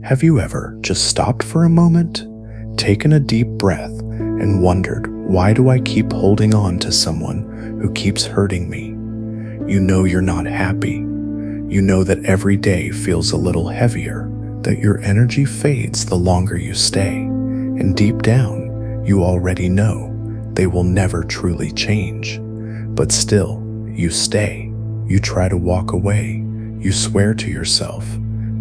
Have you ever just stopped for a moment, taken a deep breath, and wondered, why do I keep holding on to someone who keeps hurting me? You know you're not happy. You know that every day feels a little heavier, that your energy fades the longer you stay, and deep down, you already know they will never truly change. But still, you stay. You try to walk away. You swear to yourself,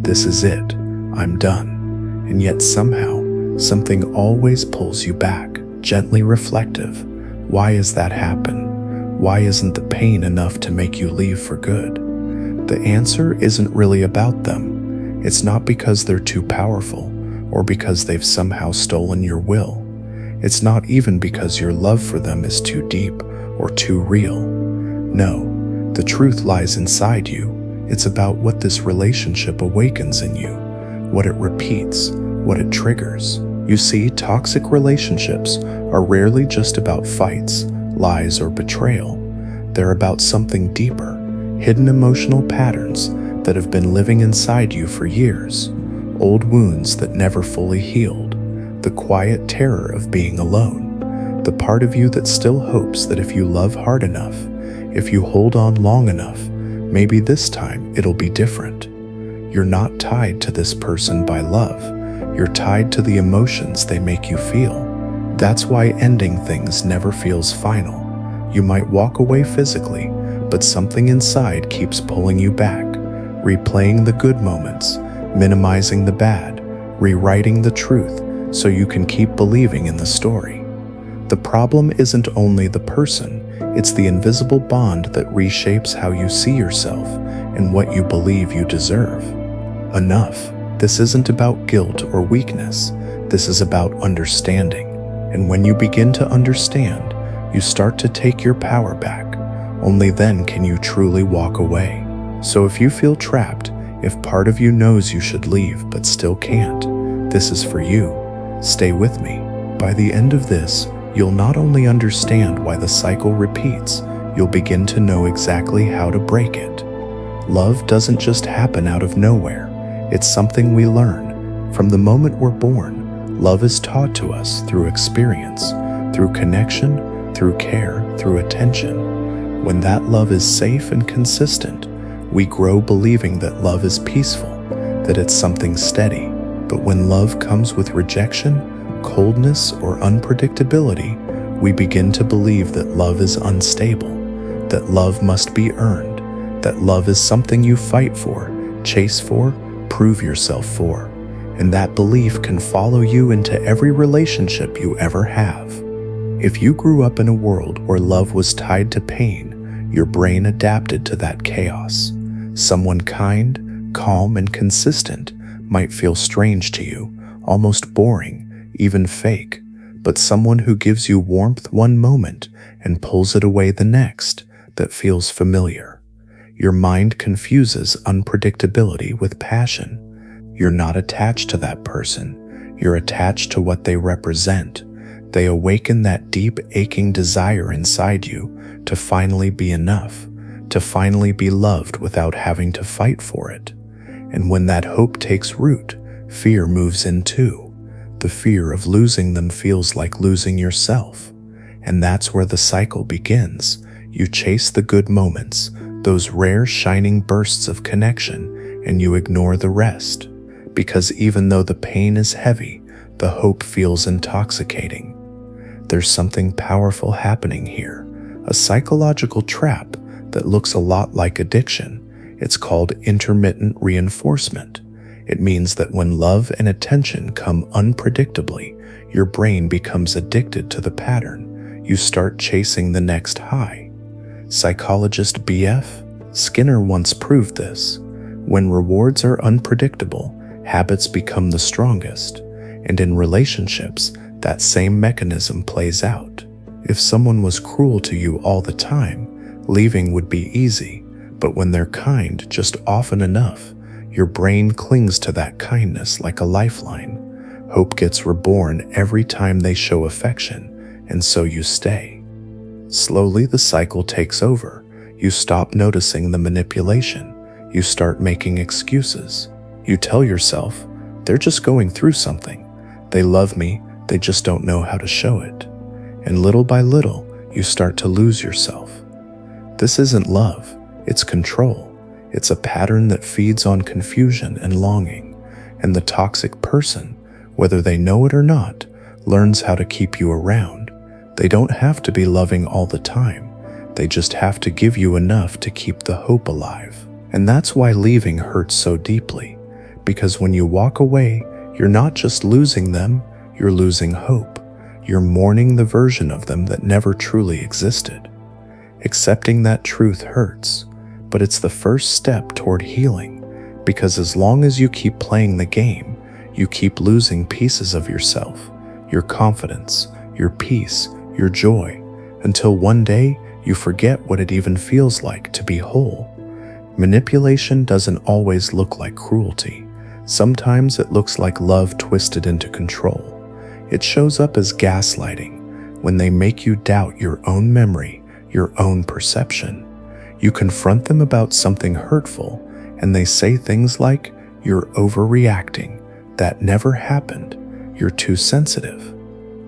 this is it, I'm done. And yet somehow, something always pulls you back, gently reflective. Why has that happened? Why isn't the pain enough to make you leave for good? The answer isn't really about them. It's not because they're too powerful or because they've somehow stolen your will. It's not even because your love for them is too deep or too real. No, the truth lies inside you. It's about what this relationship awakens in you, what it repeats, what it triggers. You see, toxic relationships are rarely just about fights, lies, or betrayal. They're about something deeper, hidden emotional patterns that have been living inside you for years, old wounds that never fully healed, the quiet terror of being alone, the part of you that still hopes that if you love hard enough, if you hold on long enough, maybe this time it'll be different. You're not tied to this person by love. You're tied to the emotions they make you feel. That's why ending things never feels final. You might walk away physically, but something inside keeps pulling you back, replaying the good moments, minimizing the bad, rewriting the truth so you can keep believing in the story. The problem isn't only the person, it's the invisible bond that reshapes how you see yourself and what you believe you deserve. Enough. This isn't about guilt or weakness. This is about understanding. And when you begin to understand, you start to take your power back. Only then can you truly walk away. So if you feel trapped, if part of you knows you should leave but still can't, this is for you. Stay with me. By the end of this, you'll not only understand why the cycle repeats, you'll begin to know exactly how to break it. Love doesn't just happen out of nowhere. It's something we learn. From the moment we're born, love is taught to us through experience, through connection, through care, through attention. When that love is safe and consistent, we grow believing that love is peaceful, that it's something steady. But when love comes with rejection, coldness, or unpredictability, we begin to believe that love is unstable, that love must be earned, that love is something you fight for, chase for, prove yourself for. And that belief can follow you into every relationship you ever have. If you grew up in a world where love was tied to pain, your brain adapted to that chaos. Someone kind, calm, and consistent might feel strange to you, almost boring, even fake. But someone who gives you warmth one moment and pulls it away the next, that feels familiar. Your mind confuses unpredictability with passion. You're not attached to that person. You're attached to what they represent. They awaken that deep, aching desire inside you to finally be enough, to finally be loved without having to fight for it. And when that hope takes root, fear moves in too. The fear of losing them feels like losing yourself. And that's where the cycle begins. You chase the good moments, those rare shining bursts of connection, and you ignore the rest. Because even though the pain is heavy, the hope feels intoxicating. There's something powerful happening here, a psychological trap that looks a lot like addiction. It's called intermittent reinforcement. It means that when love and attention come unpredictably, your brain becomes addicted to the pattern. You start chasing the next high. Psychologist B.F. Skinner once proved this. When rewards are unpredictable, habits become the strongest. And in relationships, that same mechanism plays out. If someone was cruel to you all the time, leaving would be easy. But when they're kind just often enough, your brain clings to that kindness like a lifeline. Hope gets reborn every time they show affection, and so you stay. Slowly, the cycle takes over. You stop noticing the manipulation. You start making excuses. You tell yourself, They're just going through something. They love me, they just don't know how to show it. And little by little, you start to lose yourself. This isn't love, it's control. It's a pattern that feeds on confusion and longing, and the toxic person, whether they know it or not, learns how to keep you around. They don't have to be loving all the time. They just have to give you enough to keep the hope alive. And that's why leaving hurts so deeply, because when you walk away, you're not just losing them, you're losing hope. You're mourning the version of them that never truly existed. Accepting that truth hurts, but it's the first step toward healing, because as long as you keep playing the game, you keep losing pieces of yourself, your confidence, your peace, your joy, until one day you forget what it even feels like to be whole. Manipulation doesn't always look like cruelty. Sometimes it looks like love twisted into control. It shows up as gaslighting, when they make you doubt your own memory, your own perception. You confront them about something hurtful, and they say things like, "You're overreacting. That never happened. You're too sensitive."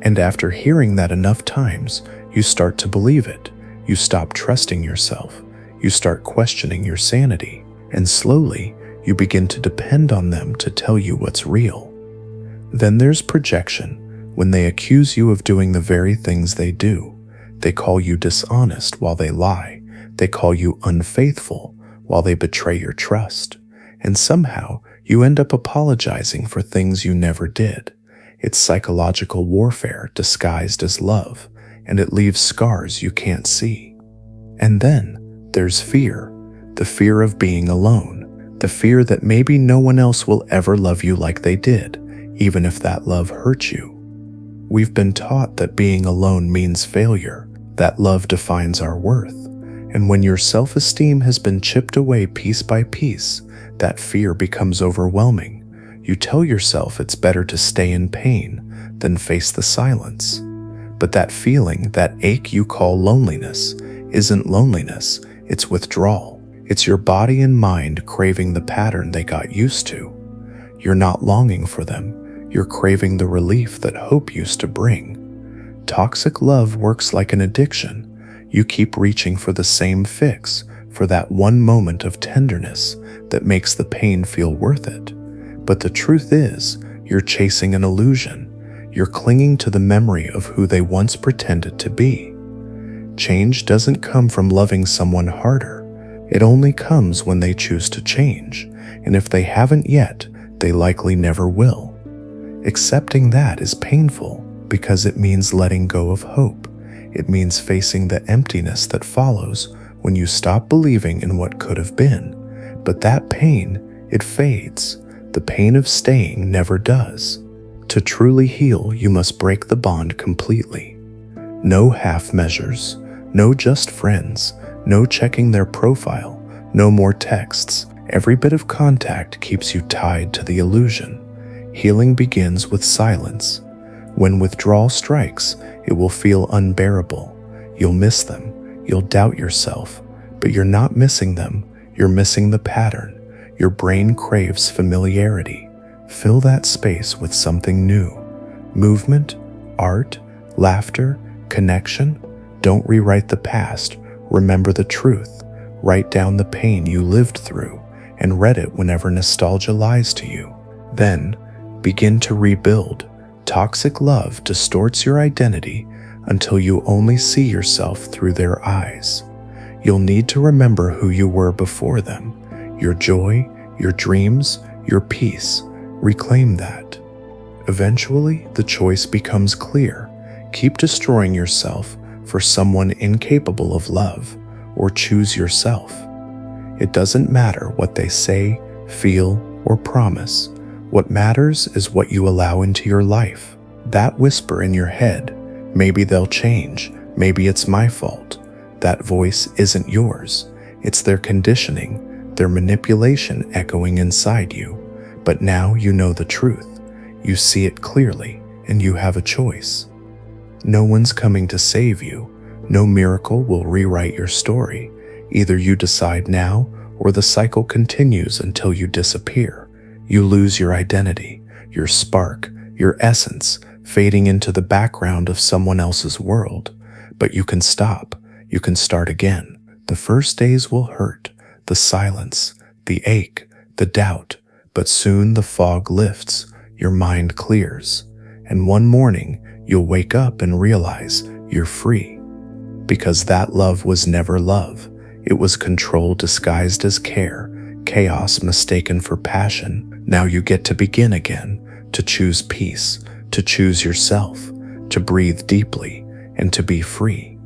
And after hearing that enough times, you start to believe it. You stop trusting yourself. You start questioning your sanity, and slowly, you begin to depend on them to tell you what's real. Then there's projection, when they accuse you of doing the very things they do. They call you dishonest while they lie. They call you unfaithful while they betray your trust. And somehow, you end up apologizing for things you never did. It's psychological warfare disguised as love, and it leaves scars you can't see. And then, there's fear. The fear of being alone. The fear that maybe no one else will ever love you like they did, even if that love hurts you. We've been taught that being alone means failure, that love defines our worth. And when your self-esteem has been chipped away piece by piece, that fear becomes overwhelming. You tell yourself it's better to stay in pain than face the silence. But that feeling, that ache you call loneliness, isn't loneliness, it's withdrawal. It's your body and mind craving the pattern they got used to. You're not longing for them, you're craving the relief that hope used to bring. Toxic love works like an addiction. You keep reaching for the same fix, for that one moment of tenderness that makes the pain feel worth it. But the truth is, you're chasing an illusion. You're clinging to the memory of who they once pretended to be. Change doesn't come from loving someone harder. It only comes when they choose to change, and if they haven't yet, they likely never will. Accepting that is painful because it means letting go of hope. It means facing the emptiness that follows when you stop believing in what could have been. But that pain, it fades. The pain of staying never does. To truly heal, you must break the bond completely. No half measures, no just friends, no checking their profile, no more texts. Every bit of contact keeps you tied to the illusion. Healing begins with silence. When withdrawal strikes, it will feel unbearable. You'll miss them, you'll doubt yourself, but you're not missing them, you're missing the pattern. Your brain craves familiarity. Fill that space with something new. Movement, art, laughter, connection. Don't rewrite the past, remember the truth. Write down the pain you lived through and read it whenever nostalgia lies to you. Then, begin to rebuild. Toxic love distorts your identity until you only see yourself through their eyes. You'll need to remember who you were before them, your joy, your dreams, your peace. Reclaim that. Eventually, the choice becomes clear. Keep destroying yourself for someone incapable of love, or choose yourself. It doesn't matter what they say, feel, or promise. What matters is what you allow into your life. That whisper in your head, maybe they'll change, maybe it's my fault. That voice isn't yours. It's their conditioning, their manipulation echoing inside you. But now you know the truth. You see it clearly, and you have a choice. No one's coming to save you. No miracle will rewrite your story. Either you decide now, or the cycle continues until you disappear. You lose your identity, your spark, your essence, fading into the background of someone else's world. But you can stop. You can start again. The first days will hurt, the silence, the ache, the doubt, but soon the fog lifts, your mind clears, and one morning you'll wake up and realize you're free. Because that love was never love. It was control disguised as care, chaos mistaken for passion. Now you get to begin again, to choose peace, to choose yourself, to breathe deeply, and to be free.